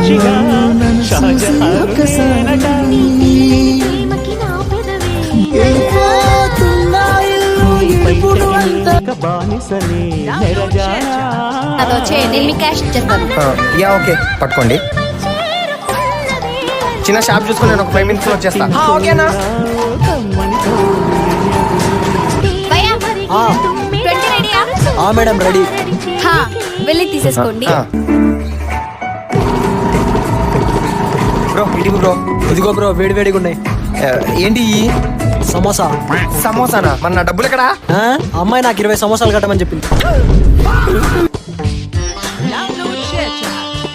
సాక్షిగా షాజహాను నేనట. ఇక బానిసలే నెరజానా. అదొచ్చే నేను మీ క్యాష్ ఇచ్చేస్తాను. యా ఓకే పట్టుకోండి. చిన్న షాప్ చూసుకుని నేను ఒక 5 minutes వచ్చేస్తా. ఓకేనా? భయ్యా 20 రెడీయా? Madam ready. వెళ్ళి తీసేసుకోండి. బ్రో ఇటుకు బ్రో. ఇదిగో బ్రో వేడి వేడిగా ఉన్నాయి. ఏంటి సమోసా. సమోసానా? మన నా డబ్బులు ఎక్కడా? అమ్మాయి నాకు 20 సమోసాలు కట్టమని చెప్పింది.